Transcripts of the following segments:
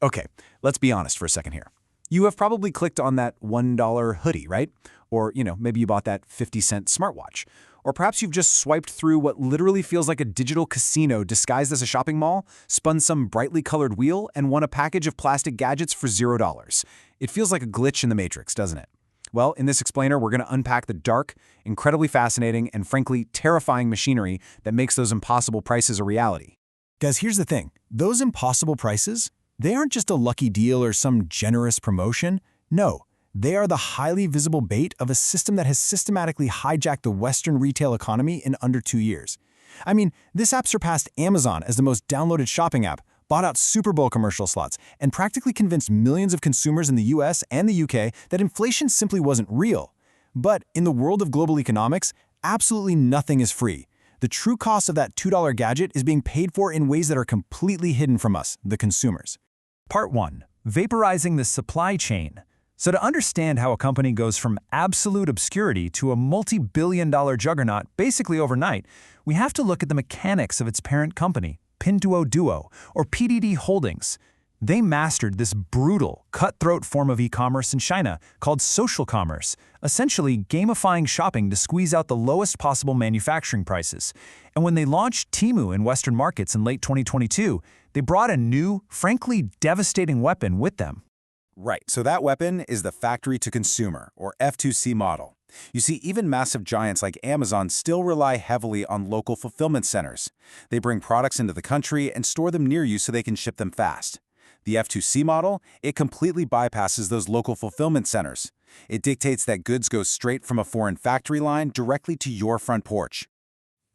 Okay, let's be honest for a second here. You have probably clicked on that $1 hoodie, right? Or, maybe you bought that 50-cent smartwatch. Or perhaps you've just swiped through what literally feels like a digital casino disguised as a shopping mall, spun some brightly colored wheel, and won a package of plastic gadgets for $0. It feels like a glitch in the Matrix, doesn't it? Well, in this explainer, we're going to unpack the dark, incredibly fascinating, and frankly terrifying machinery that makes those impossible prices a reality. Guys, here's the thing. Those impossible prices, they aren't just a lucky deal or some generous promotion. No, they are the highly visible bait of a system that has systematically hijacked the Western retail economy in under 2 years. I mean, this app surpassed Amazon as the most downloaded shopping app, bought out Super Bowl commercial slots, and practically convinced millions of consumers in the US and the UK that inflation simply wasn't real. But in the world of global economics, absolutely nothing is free. The true cost of that $2 gadget is being paid for in ways that are completely hidden from us, the consumers. Part 1. Vaporizing the supply chain. So to understand how a company goes from absolute obscurity to a multi-billion-dollar juggernaut basically overnight, we have to look at the mechanics of its parent company, Pinduoduo, or PDD Holdings. They mastered this brutal, cutthroat form of e-commerce in China called social commerce, essentially gamifying shopping to squeeze out the lowest possible manufacturing prices. And when they launched Temu in Western markets in late 2022, they brought a new, frankly devastating weapon with them. Right, so that weapon is the Factory-to-Consumer, or F2C model. You see, even massive giants like Amazon still rely heavily on local fulfillment centers. They bring products into the country and store them near you so they can ship them fast. The F2C model, it completely bypasses those local fulfillment centers. It dictates that goods go straight from a foreign factory line directly to your front porch.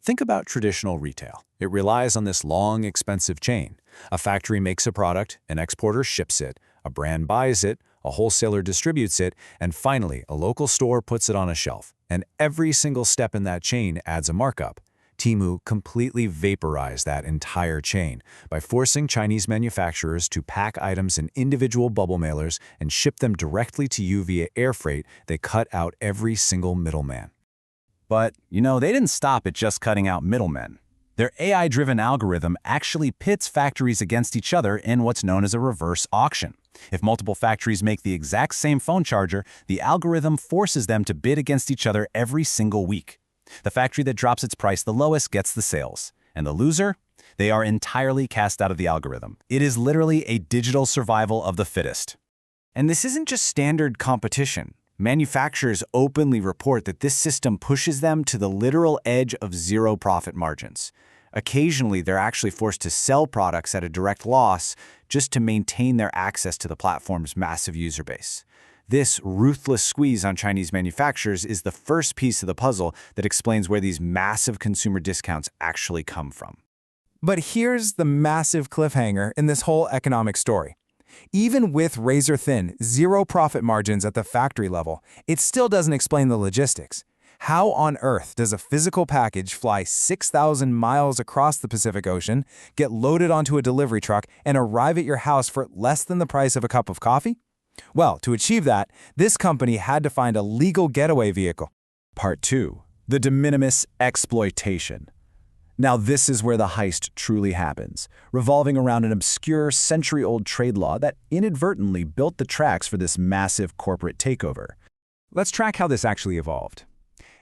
Think about traditional retail. It relies on this long, expensive chain. A factory makes a product, an exporter ships it, a brand buys it, a wholesaler distributes it, and finally, a local store puts it on a shelf. And every single step in that chain adds a markup. Temu completely vaporized that entire chain by forcing Chinese manufacturers to pack items in individual bubble mailers and ship them directly to you via air freight. They cut out every single middleman. But, they didn't stop at just cutting out middlemen. Their AI-driven algorithm actually pits factories against each other in what's known as a reverse auction. If multiple factories make the exact same phone charger, the algorithm forces them to bid against each other every single week. The factory that drops its price the lowest gets the sales. And the loser? They are entirely cast out of the algorithm. It is literally a digital survival of the fittest. And this isn't just standard competition. Manufacturers openly report that this system pushes them to the literal edge of zero profit margins. Occasionally, they're actually forced to sell products at a direct loss just to maintain their access to the platform's massive user base. This ruthless squeeze on Chinese manufacturers is the first piece of the puzzle that explains where these massive consumer discounts actually come from. But here's the massive cliffhanger in this whole economic story. Even with razor-thin, zero profit margins at the factory level, it still doesn't explain the logistics. How on earth does a physical package fly 6,000 miles across the Pacific Ocean, get loaded onto a delivery truck, and arrive at your house for less than the price of a cup of coffee? Well, to achieve that, this company had to find a legal getaway vehicle. Part 2. The de minimis exploitation. Now this is where the heist truly happens, revolving around an obscure century-old trade law that inadvertently built the tracks for this massive corporate takeover. Let's track how this actually evolved.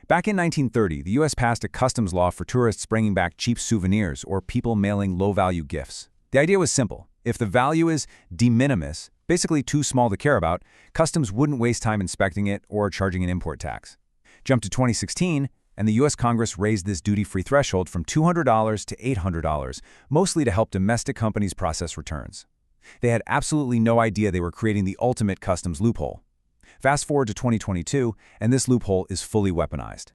Back in 1930, the U.S. passed a customs law for tourists bringing back cheap souvenirs or people mailing low-value gifts. The idea was simple. If the value is de minimis, basically too small to care about, customs wouldn't waste time inspecting it or charging an import tax. Jump to 2016, and the U.S. Congress raised this duty-free threshold from $200 to $800, mostly to help domestic companies process returns. They had absolutely no idea they were creating the ultimate customs loophole. Fast forward to 2022, and this loophole is fully weaponized.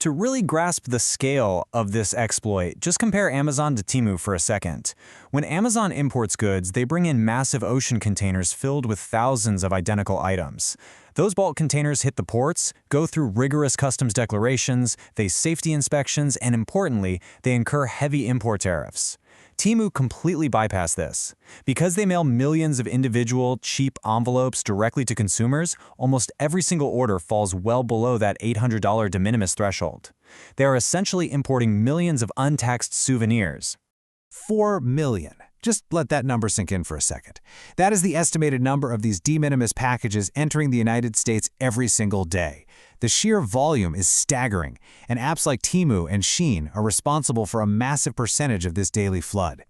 To really grasp the scale of this exploit, just compare Amazon to Temu for a second. When Amazon imports goods, they bring in massive ocean containers filled with thousands of identical items. Those bulk containers hit the ports, go through rigorous customs declarations, face safety inspections, and importantly, they incur heavy import tariffs. Temu completely bypassed this. Because they mail millions of individual, cheap envelopes directly to consumers, almost every single order falls well below that $800 de minimis threshold. They are essentially importing millions of untaxed souvenirs. 4 million. Just let that number sink in for a second. That is the estimated number of these de minimis packages entering the United States every single day. The sheer volume is staggering, and apps like Temu and Shein are responsible for a massive percentage of this daily flood.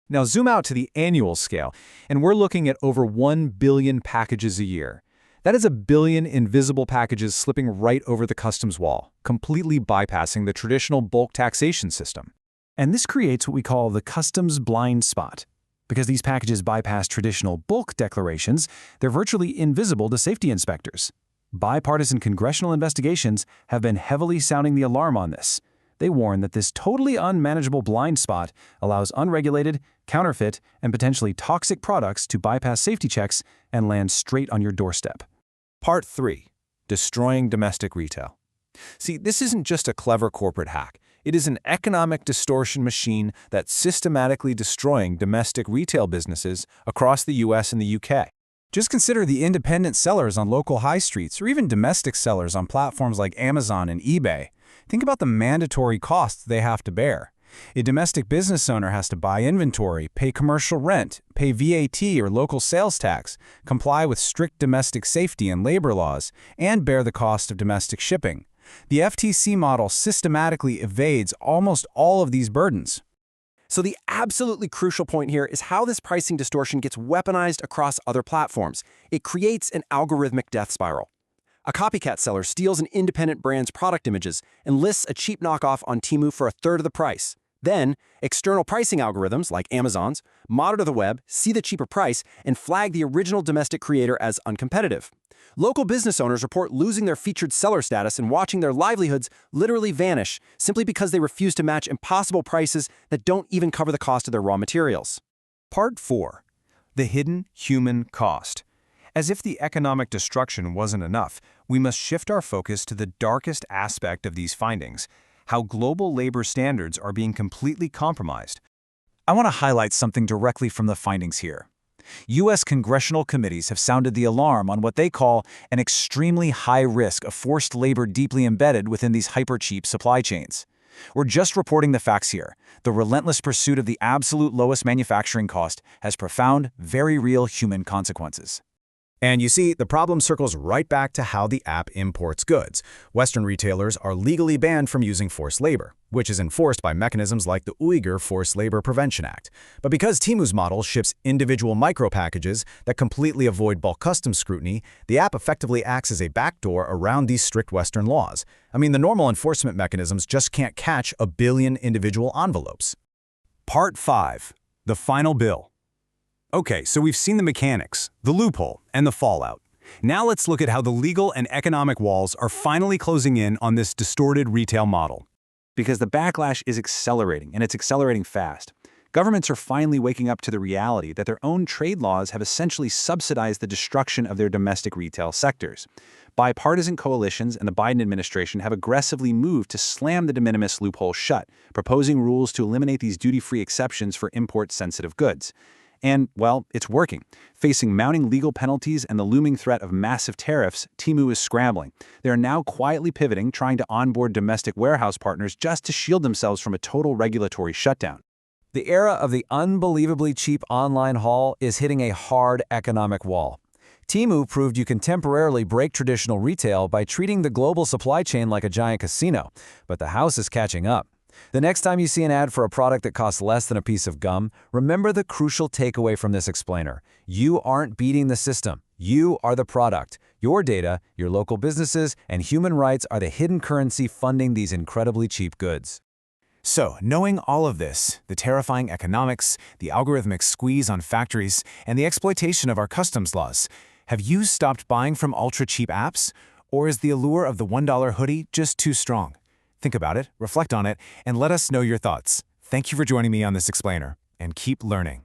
Now zoom out to the annual scale, and we're looking at over 1 billion packages a year. That is a billion invisible packages slipping right over the customs wall, completely bypassing the traditional bulk taxation system. And this creates what we call the customs blind spot. Because these packages bypass traditional bulk declarations, they're virtually invisible to safety inspectors. Bipartisan congressional investigations have been heavily sounding the alarm on this. They warn that this totally unmanageable blind spot allows unregulated, counterfeit, and potentially toxic products to bypass safety checks and land straight on your doorstep. Part 3. Destroying domestic retail. See, this isn't just a clever corporate hack. It is an economic distortion machine that's systematically destroying domestic retail businesses across the US and the UK. Just consider the independent sellers on local high streets or even domestic sellers on platforms like Amazon and eBay. Think about the mandatory costs they have to bear. A domestic business owner has to buy inventory, pay commercial rent, pay VAT or local sales tax, comply with strict domestic safety and labor laws, and bear the cost of domestic shipping. The FTC model systematically evades almost all of these burdens. So the absolutely crucial point here is how this pricing distortion gets weaponized across other platforms. It creates an algorithmic death spiral. A copycat seller steals an independent brand's product images and lists a cheap knockoff on Temu for a third of the price. Then, external pricing algorithms, like Amazon's, monitor the web, see the cheaper price, and flag the original domestic creator as uncompetitive. Local business owners report losing their featured seller status and watching their livelihoods literally vanish simply because they refuse to match impossible prices that don't even cover the cost of their raw materials. Part 4. The hidden human cost. As if the economic destruction wasn't enough, we must shift our focus to the darkest aspect of these findings: how global labor standards are being completely compromised. I want to highlight something directly from the findings here. U.S. congressional committees have sounded the alarm on what they call an extremely high risk of forced labor deeply embedded within these hyper-cheap supply chains. We're just reporting the facts here. The relentless pursuit of the absolute lowest manufacturing cost has profound, very real human consequences. And you see, the problem circles right back to how the app imports goods. Western retailers are legally banned from using forced labor, which is enforced by mechanisms like the Uyghur Forced Labor Prevention Act. But because Temu's model ships individual micro-packages that completely avoid bulk customs scrutiny, the app effectively acts as a backdoor around these strict Western laws. I mean, the normal enforcement mechanisms just can't catch a billion individual envelopes. Part 5. The final bill. Okay, so we've seen the mechanics, the loophole, and the fallout. Now let's look at how the legal and economic walls are finally closing in on this distorted retail model. Because the backlash is accelerating, and it's accelerating fast. Governments are finally waking up to the reality that their own trade laws have essentially subsidized the destruction of their domestic retail sectors. Bipartisan coalitions and the Biden administration have aggressively moved to slam the de minimis loophole shut, proposing rules to eliminate these duty-free exceptions for import-sensitive goods. And, well, it's working. Facing mounting legal penalties and the looming threat of massive tariffs, Temu is scrambling. They are now quietly pivoting, trying to onboard domestic warehouse partners just to shield themselves from a total regulatory shutdown. The era of the unbelievably cheap online haul is hitting a hard economic wall. Temu proved you can temporarily break traditional retail by treating the global supply chain like a giant casino, but the house is catching up. The next time you see an ad for a product that costs less than a piece of gum, remember the crucial takeaway from this explainer. You aren't beating the system. You are the product. Your data, your local businesses, and human rights are the hidden currency funding these incredibly cheap goods. So, knowing all of this, the terrifying economics, the algorithmic squeeze on factories, and the exploitation of our customs laws, have you stopped buying from ultra-cheap apps? Or is the allure of the $1 hoodie just too strong? Think about it, reflect on it, and let us know your thoughts. Thank you for joining me on this explainer, and keep learning.